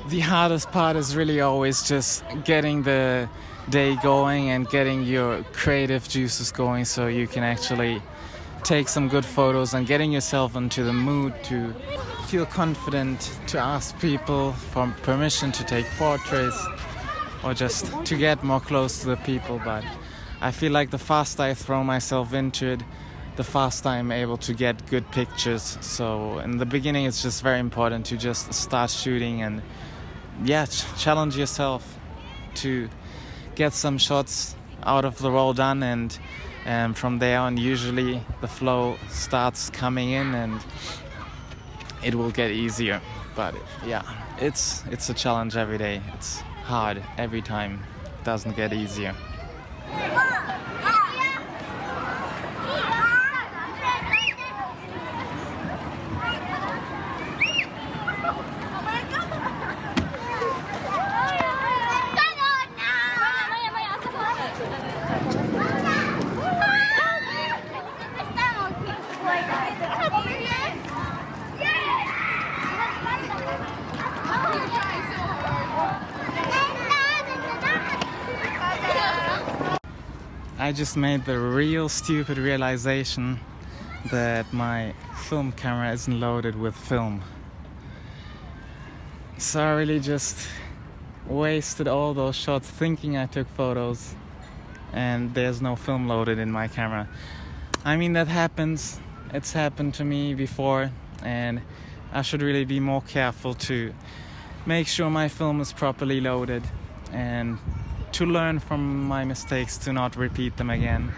The hardest part is really always just getting the day going and getting your creative juices going so you can actually take some good photos and getting yourself into the mood to feel confident to ask people for permission to take portraits or just to get more close to the people. But I feel like the faster I throw myself into it, the faster I'm able to get good pictures. So in the beginning it's just very important to just start shooting and challenge yourself to get some shots out of the roll done, and from there on usually the flow starts coming in and it will get easier. But yeah, it's a challenge every day. It's hard every time. It doesn't get easier. I just made the real stupid realization that my film camera isn't loaded with film. So I really just wasted all those shots thinking I took photos and there's no film loaded in my camera. I mean, that happens. It's happened to me before, and I should really be more careful to make sure my film is properly loaded and to learn from my mistakes to not repeat them again.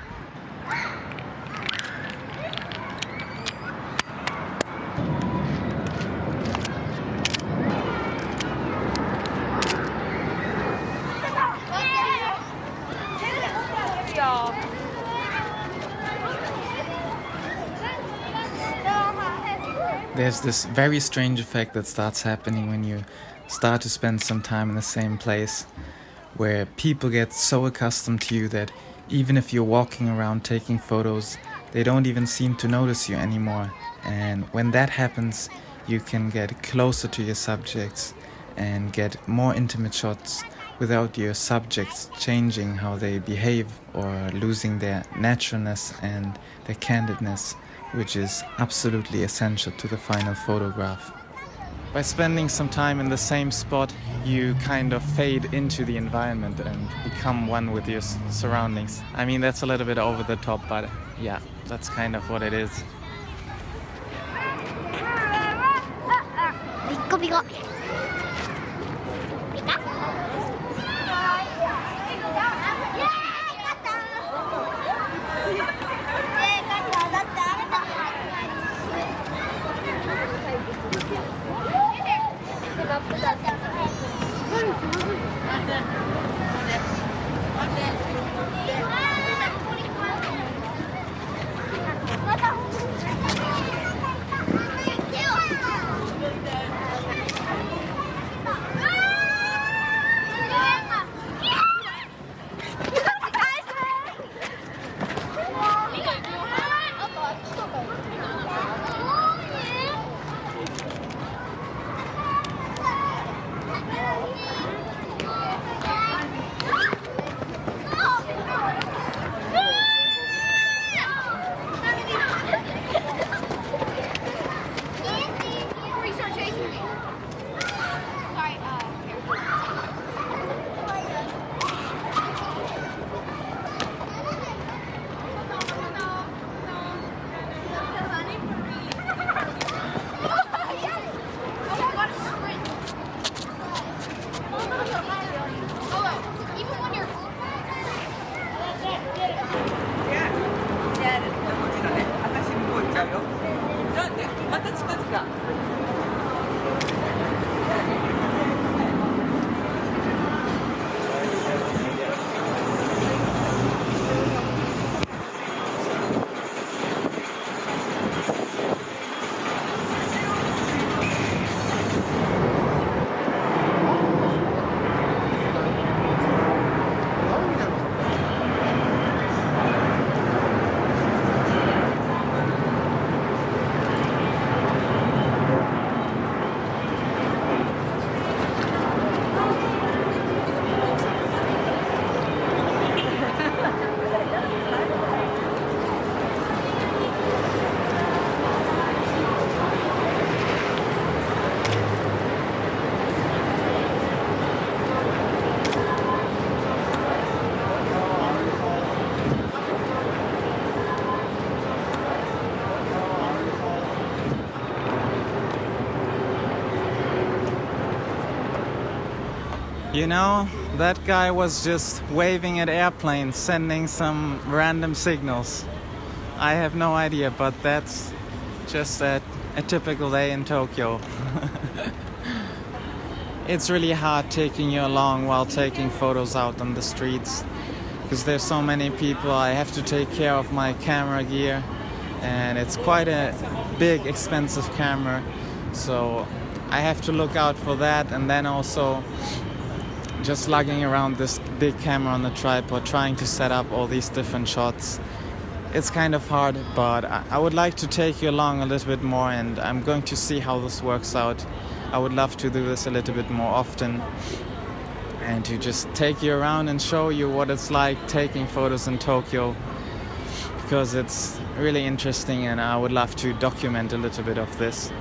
There's this very strange effect that starts happening when you start to spend some time in the same place, where people get so accustomed to you that even if you're walking around taking photos, they don't even seem to notice you anymore. And when that happens, you can get closer to your subjects and get more intimate shots without your subjects changing how they behave or losing their naturalness and their candidness, which is absolutely essential to the final photograph. By spending some time in the same spot, you kind of fade into the environment and become one with your surroundings. I mean, that's a little bit over the top, but yeah, that's kind of what it is. You know, that guy was just waving at airplanes, sending some random signals. I have no idea, but that's just a typical day in Tokyo. It's really hard taking you along while taking photos out on the streets because there's so many people. I have to take care of my camera gear, and it's quite a big, expensive camera, so I have to look out for that. And then also just lugging around this big camera on the tripod, trying to set up all these different shots. It's kind of hard, but I would like to take you along a little bit more, and I'm going to see how this works out. I would love to do this a little bit more often and to just take you around and show you what it's like taking photos in Tokyo, because it's really interesting and I would love to document a little bit of this.